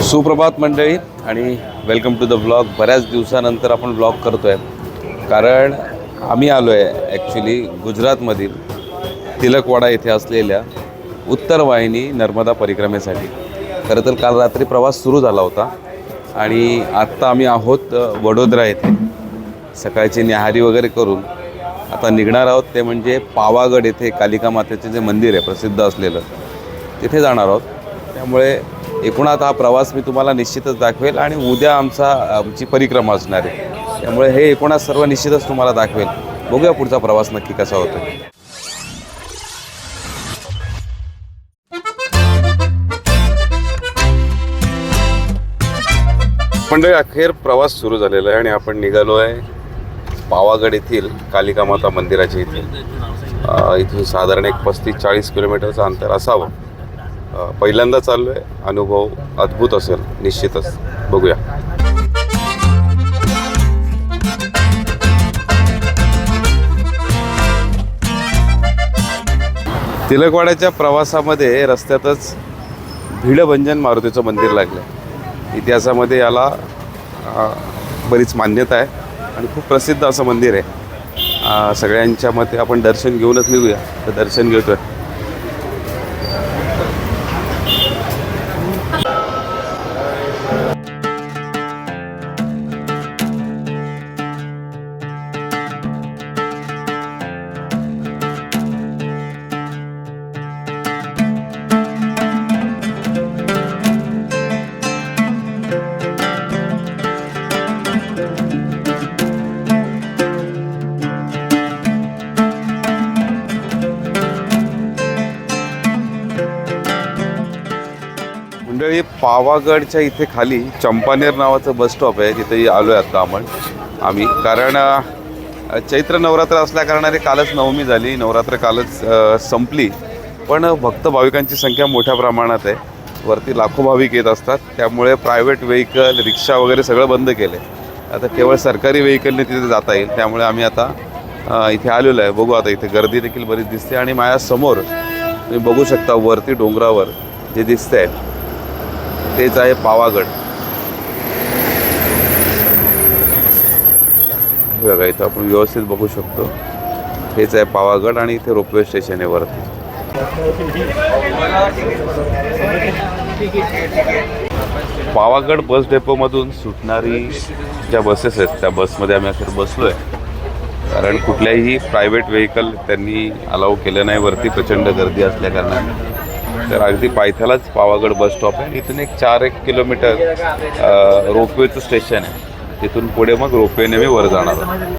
सुप्रभात मंडळी आणि वेलकम टू द ब्लॉग. बऱ्याच दिवसानंतर आपण ब्लॉग करतो आहे कारण आम्ही आलो आहे ॲक्च्युली गुजरातमधील तिलकवाडा येथे असलेल्या उत्तर वाहिनी नर्मदा परिक्रमेसाठी. खरं तर काल रात्री प्रवास सुरू झाला होता आणि आत्ता आम्ही आहोत वडोदरा येथे. सकाळची न्याहारी वगैरे करून आता निघणार आहोत. ते म्हणजे पावागड येथे कालिका मातेचे जे मंदिर आहे प्रसिद्ध असलेलं, तिथे जाणार आहोत. त्यामुळे एकूणात हा प्रवास मी तुम्हाला निश्चितच दाखवेल आणि उद्या आमची परिक्रमा असणार आहे. त्यामुळे हे एकूणात सर्व निश्चितच तुम्हाला दाखवेल. बघूया पुढचा प्रवास नक्की कसा होतो. मंडळी, अखेर प्रवास सुरू झालेला आहे आणि आपण निघालो आहे पावागड येथील कालिका माता मंदिराच्या इथे. इथून साधारण एक 35-40 किलोमीटरचं अंतर असावं. पहिल्यांदा चाललो आहे. अनुभव अद्भुत असेल निश्चितच. बघूया. तिलकवाड्याच्या प्रवासामध्ये रस्त्यातच भिडभंजन मारुतीचं मंदिर लागलं. इतिहासामध्ये याला बरीच मान्यता आहे आणि खूप प्रसिद्ध असं मंदिर आहे. सगळ्यांच्या मते आपण दर्शन घेऊनच निघूया. तर दर्शन घेतोय. मंडळी, पावागडच्या इथे खाली चंपानेर नावाचं बस स्टॉप आहे. तिथे आलो आहे आता आम्ही. कारण चैत्र नवरात्र असल्या कारणाने कालच नवमी झाली. नवरात्र कालच संपली. पण भक्त भाविकांची संख्या मोठ्या प्रमाणात आहे. वरती लाखो भाविक येत असतात. त्यामुळे प्रायव्हेट व्हेकल, रिक्षा वगैरे सगळं बंद केलं आहे. आता केवळ सरकारी व्हेकलने तिथे जाता येईल. त्यामुळे आम्ही आता इथे आलेलो आहे. बघू आता. इथे गर्दी देखील बरीच दिसते आणि माझ्यासमोर तुम्ही बघू शकता वरती डोंगरावर जे दिसतं आहे तेच आहे पावागड. बघा, इथं आपण व्यवस्थित बघू शकतो. हेच आहे पावागड आणि इथे रोपवे स्टेशन आहे वरती. पावागड बस डेपोमधून सुटणारी ज्या बसेस आहेत त्या बसमध्ये आम्ही अखेर बसलो आहे. कारण कुठल्याही प्रायव्हेट व्हेकल त्यांनी अलाउ केलं नाही. वरती प्रचंड गर्दी असल्या कारणाने. तर अगदी पायथ्यालाच पावागड बस स्टॉप आहे. इथून एक 4-1 किलोमीटर रोपवेचं स्टेशन आहे. तिथून पुढे मग रोपवेने मी वर जाणार आहे.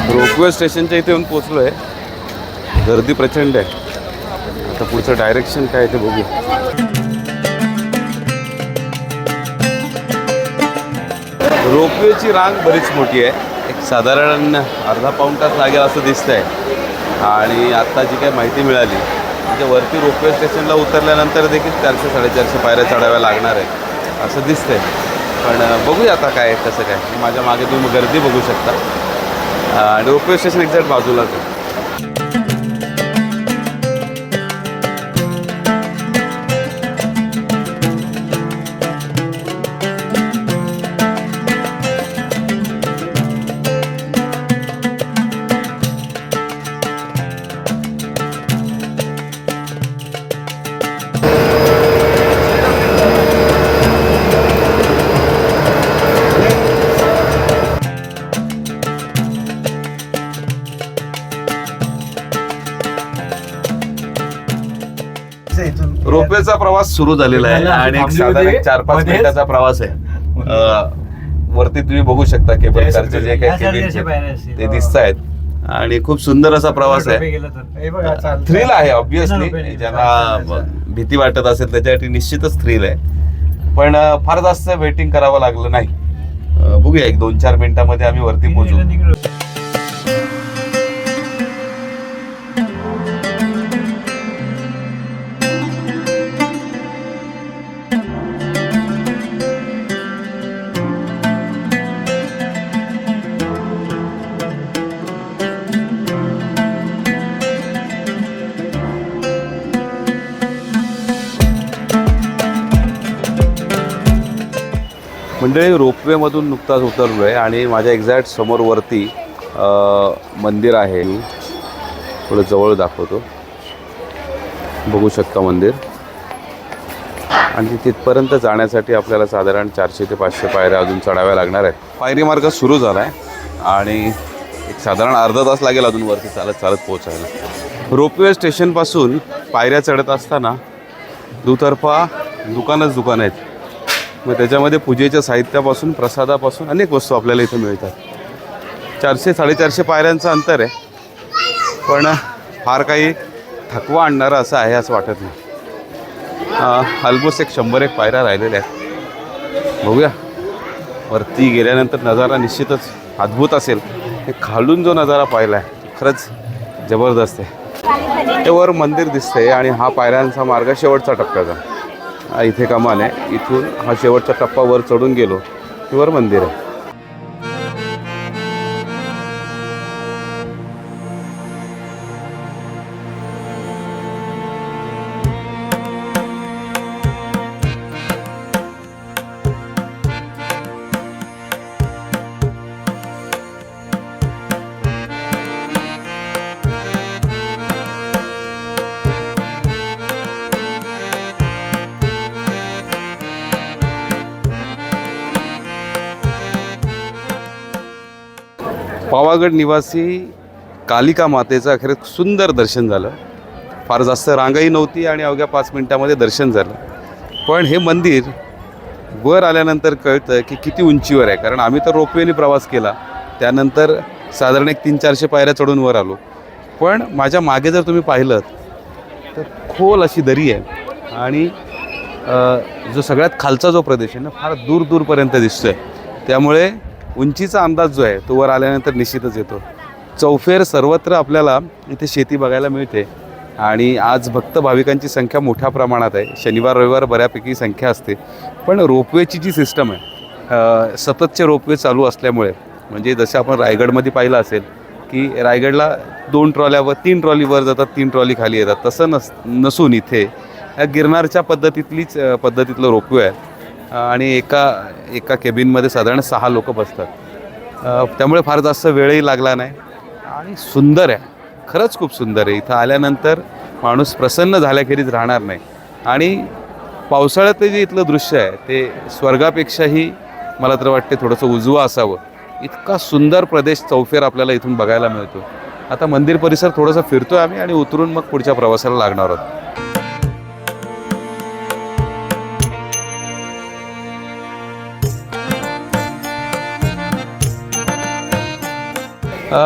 रोपवे स्टेशनच्या इथे येऊन पोचलो आहे. गर्दी प्रचंड आहे. आता पुढचं डायरेक्शन काय आहे ते बघूया. रोपवेची रांग बरीच मोठी आहे. एक साधारण अर्धा-पाऊण तास लागेल असं दिसतं आहे. आणि आत्ता जी काही माहिती मिळाली म्हणजे वरती रोपवे स्टेशनला उतरल्यानंतर देखील 400-450 पायऱ्या चढाव्या लागणार आहे असं दिसतंय. पण बघूया आता काय कसं काय. माझ्या मागे तुम्ही गर्दी बघू शकता आणि रोपवे स्टेशन एक्झॅक्ट बाजूलाच आहे. रोपवेचा प्रवास सुरू झालेला आहे आणि साधारण 4-5 मिनिटाचा प्रवास आहे. वरती तुम्ही बघू शकता केबल कारचे जे काही ते दिसत आहेत आणि खूप सुंदर असा प्रवास आहे. थ्रिल आहे ऑब्विसली. ज्यांना भीती वाटत असेल त्याच्यासाठी निश्चितच थ्रिल आहे. पण फार जास्त वेटिंग करावं लागलं नाही. बघूया 1-2-4 मिनिटांमध्ये आम्ही वरती पोहोचू. मंडळी, रोपवेमधून नुकताच उतरलो आहे आणि माझ्या एक्झॅक्ट समोर वरती मंदिर आहे. थोडं जवळ दाखवतो, बघू शकता मंदिर. आणि तिथपर्यंत जाण्यासाठी आपल्याला साधारण 400 ते 500 पायऱ्या अजून चढाव्या लागणार आहेत. पायरी मार्ग सुरू झाला आहे आणि एक साधारण अर्धा तास लागेल अजून वरती चालत चालत पोहोचायला. रोपवे स्टेशनपासून पायऱ्या चढत असताना दुतर्फा दुकान आहेत. मग त्याच्यामध्ये पूजेच्या साहित्यापासून प्रसादापासून अनेक वस्तू आपल्याला इथे मिळतात. 400-450 पायऱ्यांचं अंतर आहे, पण फार काही थकवा आणणारं असं आहे असं वाटत नाही. ऑलमोस्ट 100-1 पायऱ्या राहिलेल्या आहेत. बघूया, वरती गेल्यानंतर नजारा निश्चितच अद्भुत असेल. हे खालून जो नजारा पाहिला आहे खरंच जबरदस्त आहे. ते वर मंदिर दिसतंय आणि हा पायऱ्यांचा मार्ग शेवटचा टप्प्याचा. इथे कमान आहे, इथून हा शेवटचा टप्पा वर चढून गेलो की वर मंदिर आहे. पावागड निवासी कालिका मातेचं अखेर सुंदर दर्शन झालं. फार जास्त रांगही नव्हती आणि अवघ्या 5 मिनिटामध्ये दर्शन झालं. पण हे मंदिर वर आल्यानंतर कळतं की किती उंचीवर आहे. कारण आम्ही तर रोपवेने प्रवास केला, त्यानंतर साधारण 300-400 पायऱ्या चढून वर आलो. पण माझ्या मागे जर तुम्ही पाहिलं तर खोल अशी दरी आहे आणि जो सगळ्यात खालचा जो प्रदेश आहे ना, फार दूरपर्यंत दिसतो आहे. त्यामुळे उंचीचा अंदाज जो आहे तो वर आल्यानंतर निश्चितच येतो. चौफेर सर्वत्र आपल्याला इथे शेती बघायला मिळते आणि आज भक्त भाविकांची संख्या मोठ्या प्रमाणात आहे. शनिवार रविवार बऱ्यापैकी संख्या असते. पण रोपवेची जी सिस्टम आहे, सततचे रोपवे चालू असल्यामुळे, म्हणजे जसं आपण रायगडमध्ये पाहिलं असेल की रायगडला 2 ट्रॉल्यावर 3 ट्रॉली वर जातात, 3 ट्रॉली खाली येतात, तसं नसून इथे ह्या गिरनारच्या पद्धतीतलं रोपवे आहे आणि एका केबिनमध्ये साधारण 6 लोक बसतात. त्यामुळे फार जास्त वेळही लागला नाही आणि सुंदर आहे, खरंच खूप सुंदर आहे. इथं आल्यानंतर माणूस प्रसन्न झाल्याखेरीज राहणार नाही. आणि पावसाळ्यात जे इथलं दृश्य आहे ते स्वर्गापेक्षाही मला तर वाटते थोडंसं उजवं असावं. इतका सुंदर प्रदेश चौफेर आपल्याला इथून बघायला मिळतो. आता मंदिर परिसर थोडंसं फिरतोय आम्ही आणि उतरून मग पुढच्या प्रवासाला लागणार आहोत.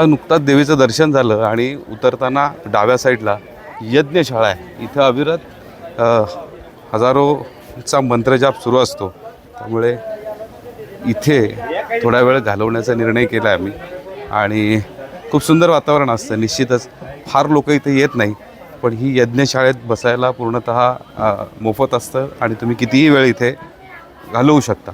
नुकताच देवीचं दर्शन झालं आणि उतरताना डाव्या साईडला यज्ञशाळा आहे. इथं अविरत हजारोचा मंत्रजाप सुरू असतो. त्यामुळे इथे थोडा वेळ घालवण्याचा निर्णय केला आहे आम्ही आणि खूप सुंदर वातावरण असतं. निश्चितच फार लोक इथे येत नाही, पण ही यज्ञशाळेत बसायला पूर्णतः मोफत असतं आणि तुम्ही कितीही वेळ इथे घालवू शकता.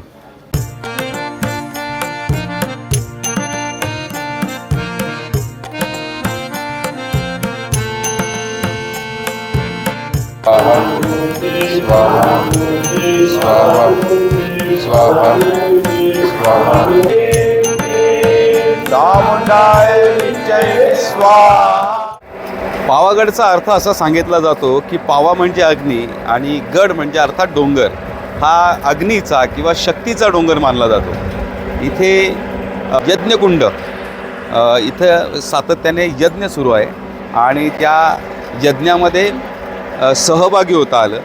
पावागडचा अर्थ असा सांगितला जातो की पावा म्हणजे अग्नी आणि गड म्हणजे अर्थात डोंगर. हा अग्नीचा किंवा शक्तीचा डोंगर मानला जातो. इथे यज्ञकुंड, इथं सातत्याने यज्ञ सुरू आहे आणि त्या यज्ञामध्ये सहभागी होता आलं.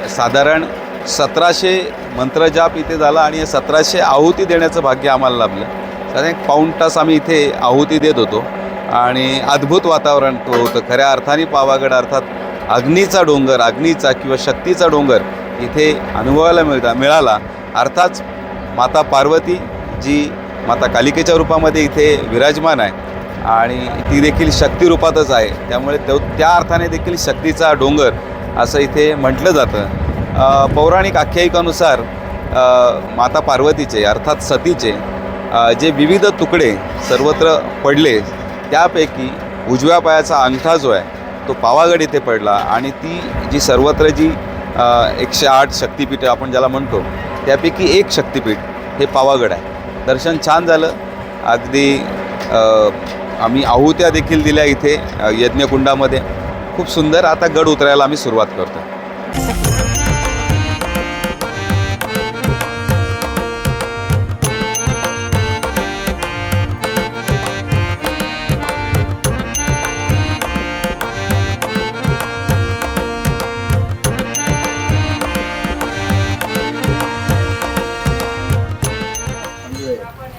साधारण 1700 मंत्रजाप इथे झाला आणि 1700 आहुती देण्याचं भाग्य आम्हाला लाभलं. साधारण 1 पाऊण तास आम्ही इथे आहुती देत होतो आणि अद्भुत वातावरण तो होतं. खऱ्या अर्थाने पावागड अर्थात अग्नीचा डोंगर, अग्नीचा किंवा शक्तीचा डोंगर इथे अनुभवायला मिळाला. अर्थात माता पार्वती जी माता कालिकेच्या रूपामध्ये इथे विराजमान आहे आणि ती देखील शक्ती रूपातच आहे, त्यामुळे त्या अर्थाने देखील शक्तीचा डोंगर असं इथे म्हटलं जातं. पौराणिक आख्यायिकानुसार माता पार्वतीचे अर्थात सतीचे जे विविध तुकडे सर्वत्र पडले त्यापैकी उजव्या पायाचा अंगठा जो आहे तो पावागड इथे पडला आणि ती जी सर्वत्र जी 108 शक्तिपीठ आपण ज्याला म्हणतो त्यापैकी एक शक्तिपीठ हे पावागड आहे. दर्शन छान झालं. अगदी आम्ही आहुत्या देखील दिल्या इथे यज्ञकुंडामध्ये. खूप सुंदर. आता गड उतरायला आम्ही सुरुवात करतो.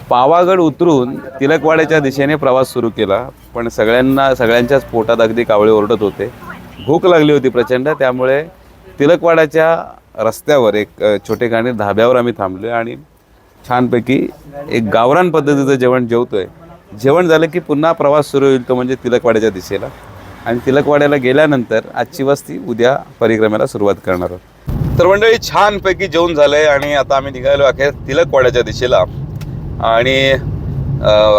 पावागड उतरून तिलकवाड्याच्या दिशेने प्रवास सुरू केला, पण सगळ्यांच्याच पोटात अगदी कावळे ओरडत होते. भूक लागली होती प्रचंड, त्यामुळे तिलकवाड्याच्या रस्त्यावर एक छोटेखानी धाब्यावर आम्ही थांबलो आणि छानपैकी एक गावरान पद्धतीचं जेवण जेवतोय. जेवण झालं की पुन्हा प्रवास सुरू होईल, तो म्हणजे तिलकवाड्याच्या दिशेला. आणि तिलकवाड्याला गेल्यानंतर आजची वस्ती उद्या परिक्रमेला सुरुवात करणार आहोत. तर मंडळी छानपैकी जेवण झालं आहे आणि आता आम्ही निघालो अखेर तिलकवाड्याच्या दिशेला. आणि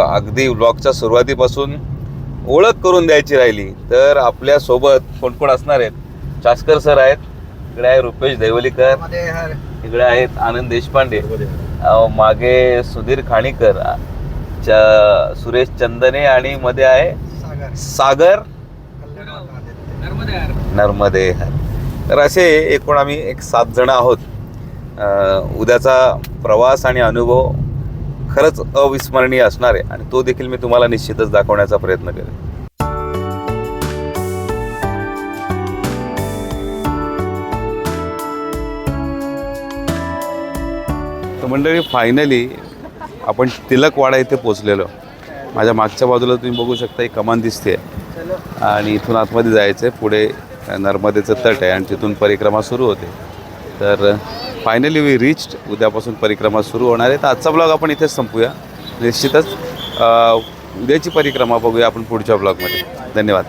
अगदी व्लॉगच्या सुरुवातीपासून ओळख करून द्यायची राहिली तर आपल्यासोबत कोण कोण असणार आहेत. चास्कर सर आहेत, इकडे आहे रुपेश देवलीकर, इकडे आहेत आनंद देशपांडे, मागे सुधीर खाणीकर, सुरेश चंदने आणि मध्ये आहे सागर नर्मदे. तर असे एकूण आम्ही एक 7 जण आहोत. उद्याचा प्रवास आणि अनुभव खरंच अविस्मरणीय असणार आहे आणि तो देखील मी तुम्हाला निश्चितच दाखवण्याचा प्रयत्न करेन. तर मंडळी फायनली आपण तिलकवाडा इथे पोचलेलो. माझ्या मागच्या बाजूला तुम्ही बघू शकता एक कमान दिसते आणि इथून आतमध्ये जायचं आहे. पुढे नर्मदेचं तट आहे आणि तिथून परिक्रमा सुरू होते. तर फायनली वी रिच्ड. उद्यापासून परिक्रमा सुरू होणार आहे. तर आजचा ब्लॉग आपण इथेच संपूया. निश्चितच उद्याची परिक्रमा बघूया आपण पुढच्या ब्लॉगमध्ये. धन्यवाद.